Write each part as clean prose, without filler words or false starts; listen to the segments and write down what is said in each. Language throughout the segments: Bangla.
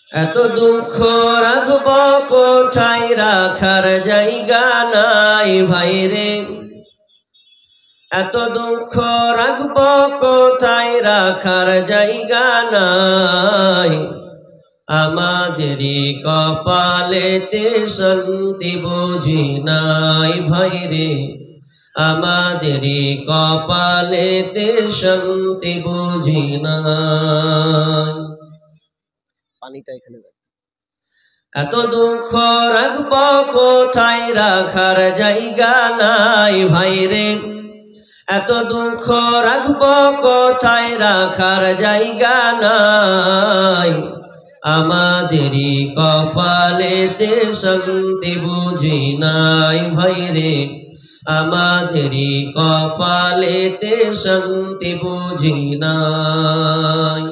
এত দুঃখ রাখব কোথায়, রাখার জায়গা নাই ভাইরে। এত দুঃখ রাখব কোথায়, রাখার জায়গা নাই। আমাদেরই কপালেতে শান্তি বুঝি নাই ভাইরে। আমাদেরই কপালেতে শান্তি বুঝি নাই। পানিটা এখানে এত দুঃখ রাখব কোথায়, রাখার জায়গা নাই ভাইরে। এত দুঃখ রাখব কোথায়, রাখার জায়গা নাই। আমাদেরই কপালেতে শান্তি বুঝি নাই ভাইরে। আমাদেরই কপালেতে শান্তি বুঝি নাই।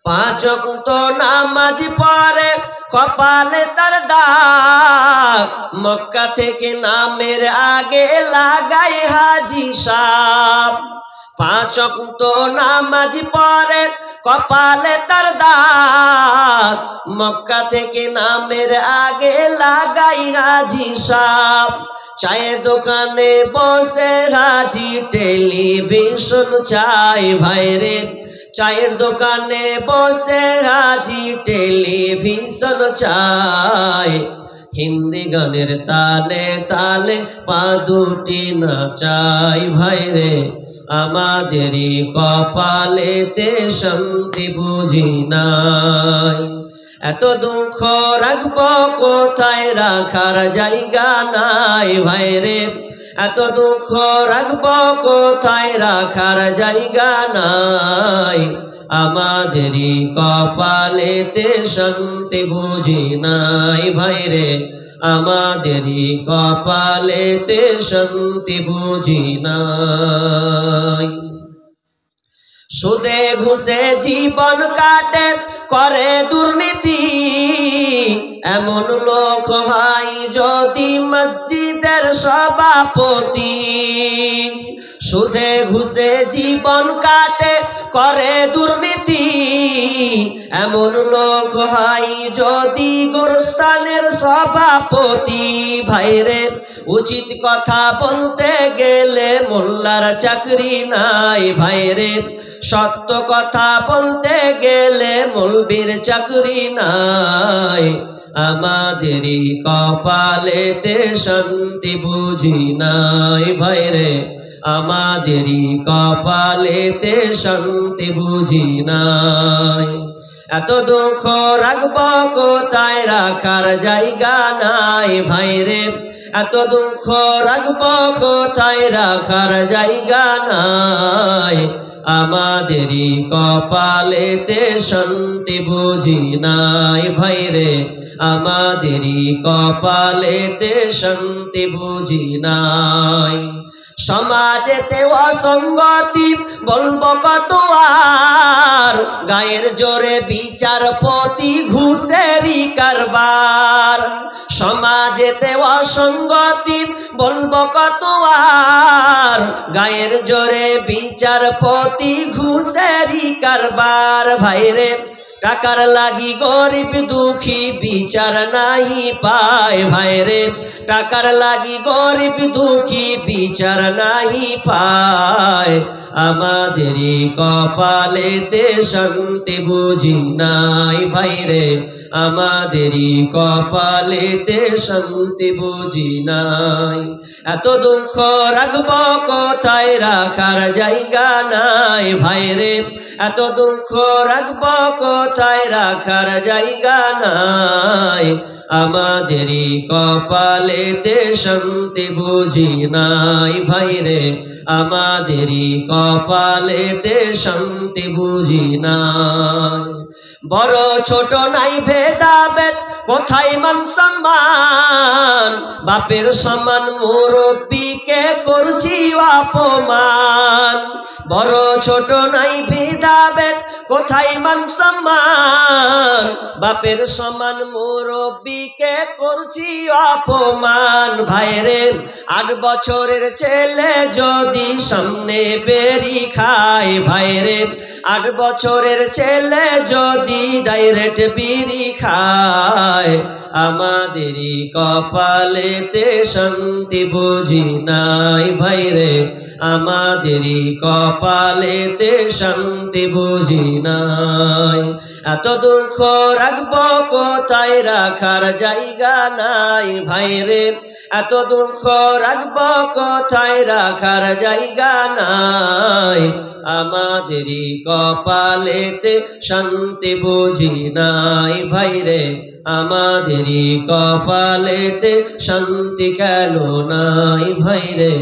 পাঁচ ওয়াক্ত নামাজ পড়ে কপালে তার দাগ, মক্কা থেকে নামের আগে লাগাই হাজি সাহেব। পাঁচ ওয়াক্ত নামাজ পড়ে কপালে তার দাগ, মক্কা থেকে নামের আগে লাগাই হাজি সাহেব। চায়ের দোকানে বসে হাজি টেলিভিশন চাই ভাইরে। চায়ের দোকানে বসে হাজি টেলিভিশন চাই। হিন্দি গানের তালে তালে পা দুটি নাচাই ভাইরে। আমাদেরই কপালেতে শান্তি বুঝি নাই। এত দুঃখ রাখব কোথায়, রাখার জায়গা নাই ভাইরে। এত দুঃখ রাখব কোথায়, রাখার জায়গা নাই। আমাদেরই কপালেতে শান্তি বুঝি নাই ভাইরে। আমাদেরই কপালেতে শান্তি বুঝি নাই। সুদে ঘুষে জীবন কাটে করে দুর্নীতি, এমন লোক হয় যদি মসজিদের সভাপতি। সুদে ঘুষে জীবন কাটে করে দুর্নীতি, এমন লোক হয় যদি গোরস্থানের সভাপতি। ভাইরে উচিত কথা বলতে গেলে মোল্লার চাকরি নাই ভাইরে। সত্য কথা বলতে গেলে মৌলবীর চাকরি নাই। আমাদেরই কপালেতে শান্তি বুঝি নাই ভাইরে। আমাদেরই কপালেতে শান্তি বুঝি নাই। এত দুঃখ রাখব কোথায়, রাখার জায়গা নাই ভাইরে। এত দুঃখ রাখব কোথায়, রাখার জায়গা নাই। আমাদেরই কপালেতে শান্তি বুঝি নাই ভাইরে। আমাদেরই কপালেতে শান্তি বুঝি নাই। সমাজেতে অসঙ্গতি বলবো কত আর, গায়ের জোরে বিচারপতি ঘুষেরই কারবার। সমাজেতে অসঙ্গতি বলবো কত আর, গায়ের জোরে বিচারপতি ঘুষেরই কারবার। ভাইরে টাকার লাগি গরিব দুঃখী বিচার নাহি পায় ভাইরে। টাকার লাগি গরিব দুঃখী বিচার নাহি পায়। আমাদেরই কপালেতে শান্তি বুঝি নাই ভাইরে। আমাদেরই কপালেতে শান্তি বুঝি নাই। এত দুঃখ রাখব কোথায়, রাখার জায়গা নাই ভাইরে। এত দুঃখ রাখব কোথায়, রাখার জায়গা নাই। আমাদেরই কপালেতে শান্তি বুঝি নাই ভাইরে। আমাদেরই কপালেতে শান্তি বুঝি নাই। বড় ছোট নাই ভেদাভেদ, কোথায় মান সম্মান। বাপের সমান মুরব্বিকে করছি অপমান। বড় ছোট নাই ভেদাভেদ, কোথায় মান সম্মান। বাপের সমান মুরব্বিকে করছি অপমান। ভাইরে 8 বছরের ছেলে যদি সামনে বেরি খায়, ভাইরে 8 বছরের ছেলে যদি ডাইরেক্ট বিড়ি খায়, আমাদেরই কপালেতে শান্তি বুঝি নাই। ভাইরে আমাদেরই কপালেতে শান্তি বুঝি নাই। এত দুঃখ রাখবো কোথায়, রাখার জায়গা নাই। ভাইরে এত দুঃখ রাখবো কোথায়, রাখার জায়গা নাই। আমাদেরই কপালেতে শান্তি বুঝি নাই। ভাইরে আমাদেরই কপালেতে শান্তি কেন নাই। ভাইরে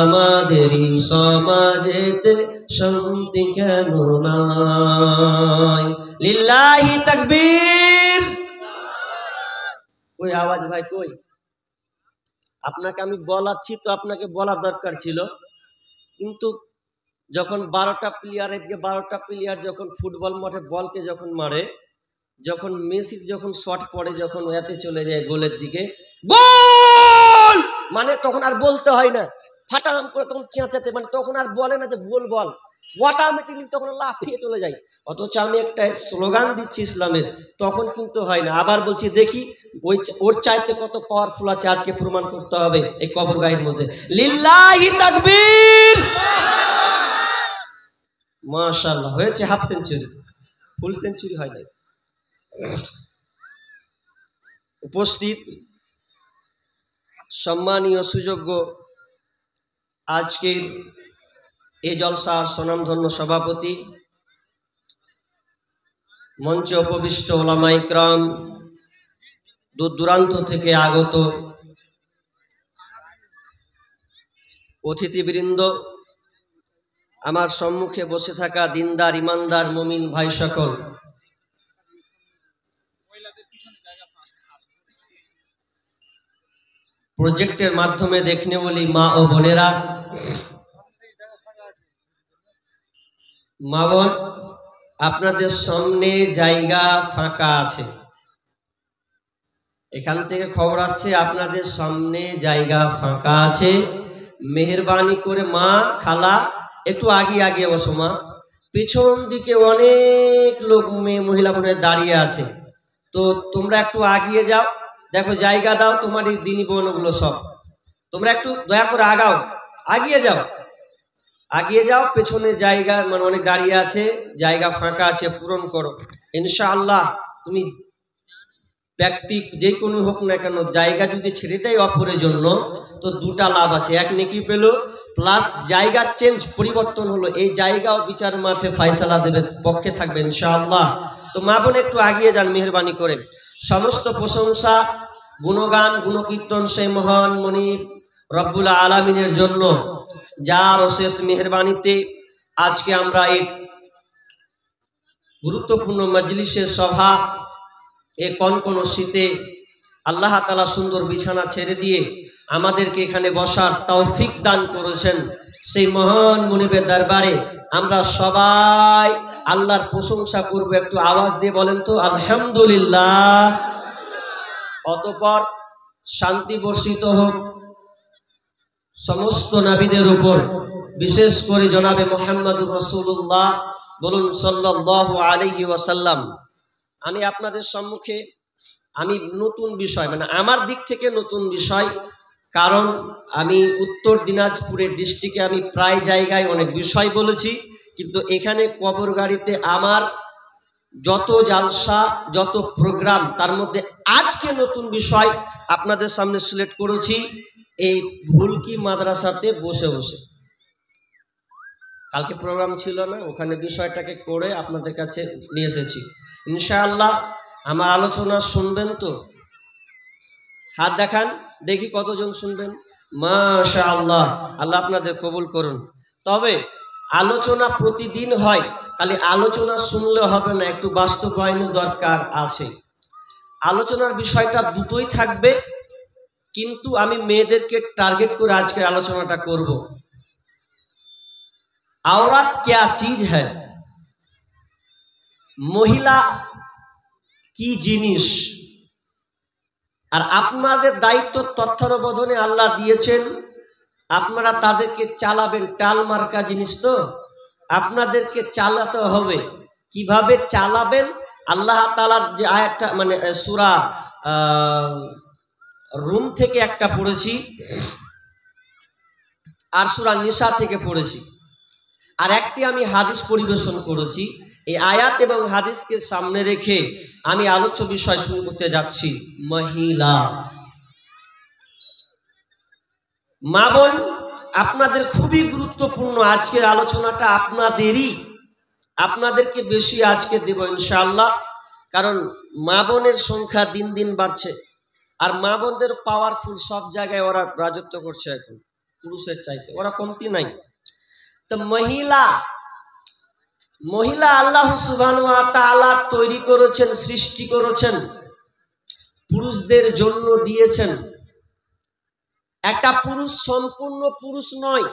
আমাদেরই সমাজেতে শান্তি কেন নাই। লিল্লাহি তাকবীর। কই আওয়াজ ভাই কই? আপনাকে আমি বলাচ্ছি তো, আপনাকে বলা দরকার ছিল, কিন্তু যখন 12টা প্লেয়ার, এদিকে 12টা প্লেয়ার যখন ফুটবল মাঠে বলকে যখন মারে, যখন মেসির যখন শট পড়ে, যখন ওয়াতে চলে যায় গোলের দিকে, গোল মানে তখন আর বলতে হয় না, ফাটাম করে তখন চেঁচাতে, মানে তখন আর বলে না যে গোল বল, অটোমেটিকলি তখন লাফিয়ে চলে যায়। অথচ আমি একটা স্লোগান দিচ্ছি ইসলামের, তখন কিন্তু হয় না। আবার বলছি দেখি ওর চাইতে কত পাওয়ারফুল আছে, আজকে প্রমাণ করতে হবে এই কবর গায়ের মধ্যে। লিল্লাহি তাকবীর। মাশাআল্লাহ, হয়েছে হাফ সেঞ্চুরি, ফুল সেঞ্চুরি হয় নাই। উপস্থিত সম্মানীয় সুযোগ্য আজকের এই জলসার স্বনামধন্য সভাপতি, মঞ্চে উপবিষ্ট ওলামা ইকরাম, দূর দূরান্ত থেকে আগত অতিথিবৃন্দ, আমার সম্মুখে বসে থাকা দিনদার ইমানদার মুমিন ভাই সকল, প্রজেক্টের মাধ্যমে দেখনে বলি মা ও বোনেরা, মা বোন, আপনাদের সামনে জায়গা ফাঁকা আছে। এখান থেকে খবর আসছে আপনাদের সামনে জায়গা ফাঁকা আছে। মেহেরবানি করে মা, খালা একটু আগে বসো মা। পিছন দিকে অনেক লোক মেয়ে মহিলা বোনের দাঁড়িয়ে আছে, তো তোমরা একটু আগিয়ে যাও, দেখো জায়গা দাও তোমার এই দিনী বোনগুলো সব, তোমরা একটু দয়া করে আগাও, আগিয়ে যাও। পেছনে জায়গা মানে অনেক দাঁড়িয়ে আছে, জায়গা ফাঁকা আছে, পূরণ করো ইনশাআল্লাহ। তুমি ব্যক্তি যে কোনো হোক না কেন, জায়গা যদি ছেড়ে দেয় অপরের জন্য, তো দুটা লাভ আছে, এক নেকি পেল, প্লাস জায়গা চেঞ্জ পরিবর্তন হলো, এই জায়গাও বিচার মাঠে ফয়সালা দেবে, পক্ষে থাকবে ইনশাআল্লাহ। তো মা বোন একটু আগিয়ে যান মেহেরবানি করে। সমস্ত প্রশংসা, গুণগান, গুণকীর্তন সেই মহান মনিব রব্বুল আলামিনের জন্য, যার অশেষ মেহেরবানিতে আজকে আমরা এই গুরুত্বপূর্ণ মজলিসের সভা, এ কনকন শীতে আল্লাহ তাআলা সুন্দর বিছানা ছেড়ে দিয়ে আমাদেরকে এখানে বসার তৌফিক দান করেছেন। সেই মহান মুনিবের দরবারে আমরা সবাই আল্লাহর প্রশংসা করব। একটু আওয়াজ দিয়ে বলেন তো আলহামদুলিল্লাহ। অতঃপর শান্তি বর্ষিত হোক সমস্ত নবীদের উপর, বিশেষ করে জনাবে মুহাম্মদুর রাসূলুল্লাহ, বলুন সাল্লাল্লাহু আলাইহি ওয়াসাল্লাম। আমি আপনাদের সম্মুখে আমি নতুন বিষয়, মানে আমার দিক থেকে নতুন বিষয়, কারণ আমি উত্তর দিনাজপুরের ডিস্ট্রিক্টে আমি প্রায় জায়গায় অনেক বিষয় বলেছি, কিন্তু এখানে কবরগাড়িতে আমার যত জালসা, যত প্রোগ্রাম, তার মধ্যে আজকে নতুন বিষয় আপনাদের সামনে সিলেক্ট করেছি, এই ভুলকি মাদ্রাসাতে বসে বসে। কালকে প্রোগ্রাম ছিল না, ওখানে বিষয়টাকে করে আপনাদের কাছে নিয়ে এসেছি। ইনশাআল্লাহ আমার আলোচনা শুনবেন তো? হাত দেখান দেখি কতজন শুনবেন। মাশাআল্লাহ, আল্লাহ আপনাদের কবুল করুন। তবে আলোচনা প্রতিদিন হয়, খালি আলোচনা শুনলে হবে না, একটু বাস্তবায়নের দরকার আছে। আলোচনার বিষয়টা দুটোই থাকবে, কিন্তু আমি মেয়েদেরকে টার্গেট করে আজকে আলোচনাটা করব। औरत क्या चीज है, महिला কি জিনিস। আর আপনাদের দায়িত্ব তত্ত্বাবধানে আল্লাহ দিয়েছেন, আপনারা তাদেরকে চালাবেন। টাল মার্কা জিনিস তো আপনাদেরকে চালাতে হবে। কিভাবে চালাবেন? আল্লাহ তাআলার যে আয়াতটা, মানে সূরা রুম থেকে একটা পড়েছি, আর সূরা নিসা থেকে পড়েছি, আর একটি আমি হাদিস পরিবেশন করেছি। এই আয়াত এবং হাদিসকে সামনে রেখে আমি আলোচ্য বিষয় শুরু করতে যাচ্ছি। মহিলা, মা বোন, আপনাদের খুবই গুরুত্বপূর্ণ আজকের আলোচনাটা। আপনাদেরকে বেশি আজকে দেব ইনশাআল্লাহ, কারণ মা বোনের সংখ্যা দিন দিন বাড়ছে, আর মা বোনদের পাওয়ারফুল, সব জায়গায় ওরা রাজত্ব করছে এখন, পুরুষের চাইতে ওরা কমতি নাই। তো মহিলা আল্লাহ সুবহানাহু ওয়া তাআলা তৈরি করেছেন, সৃষ্টি করেছেন, পুরুষদের জন্য দিয়েছেন। একটা পুরুষ সম্পূর্ণ পুরুষ নয়।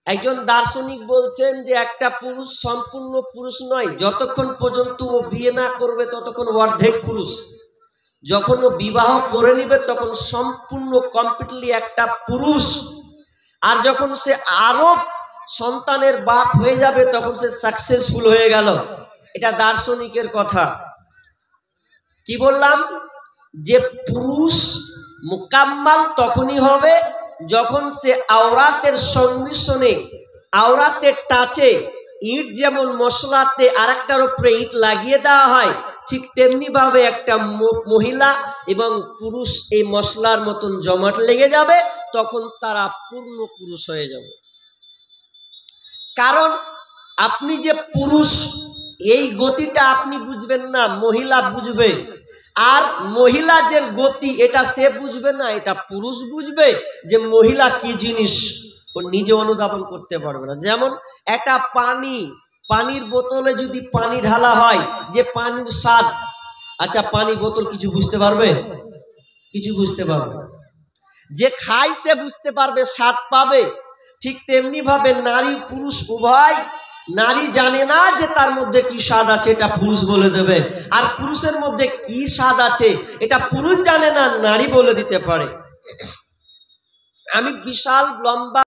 একজন দার্শনিক বলছেন যে একটা পুরুষ সম্পূর্ণ পুরুষ নয়, যতক্ষণ পর্যন্ত ও বিয়ে না করবে ততক্ষণ অর্ধেক পুরুষ। যখন ও বিবাহ করে নিবে তখন সম্পূর্ণ কমপ্লিটলি একটা পুরুষ। আর যখন সে আরো সন্তানের বাপ হয়ে যাবে তখন সে সাকসেসফুল হয়ে গেল। এটা দার্শনিকের কথা। কি বললাম? যে পুরুষ মুকাম্মাল তখনই হবে যখন সে আওরাতের সংমিশ্রণে, আওরাতের টাচে, ইট যেমন মশলাতে আরেকটার উপরে ইট লাগিয়ে দেওয়া হয়, ঠিক তেমনি ভাবে একটা মহিলা এবং পুরুষ এই মশলার মতন জমাট লেগে যাবে, তখন তারা পূর্ণ পুরুষ হয়ে যাবে। কারণ আপনি যে পুরুষ, এই গতিটা আপনি বুঝবেন না, মহিলা বুঝবে। আর মহিলা যে গতি, এটা সে বুঝবে না, এটা পুরুষ বুঝবে যে মহিলা কি জিনিস। ও নিজে অনুধাবন করতে পারবে না। যেমন একটা পানির বোতলে যদি পানি ঢালা হয়, যে পানির স্বাদ, আচ্ছা পানি বোতল কিছু বুঝতে পারবে? কিছু বুঝতে পারবে না। যে খায় সে বুঝতে পারবে, স্বাদ পাবে। ঠিক তেমনি ভাবে নারী পুরুষ উভয়, নারী জানে না যে তার মধ্যে কি স্বাদ আছে, এটা পুরুষ বলে দেবে। আর পুরুষের মধ্যে কি স্বাদ আছে এটা পুরুষ জানে না, নারী বলে দিতে পারে। আমি বিশাল লম্বা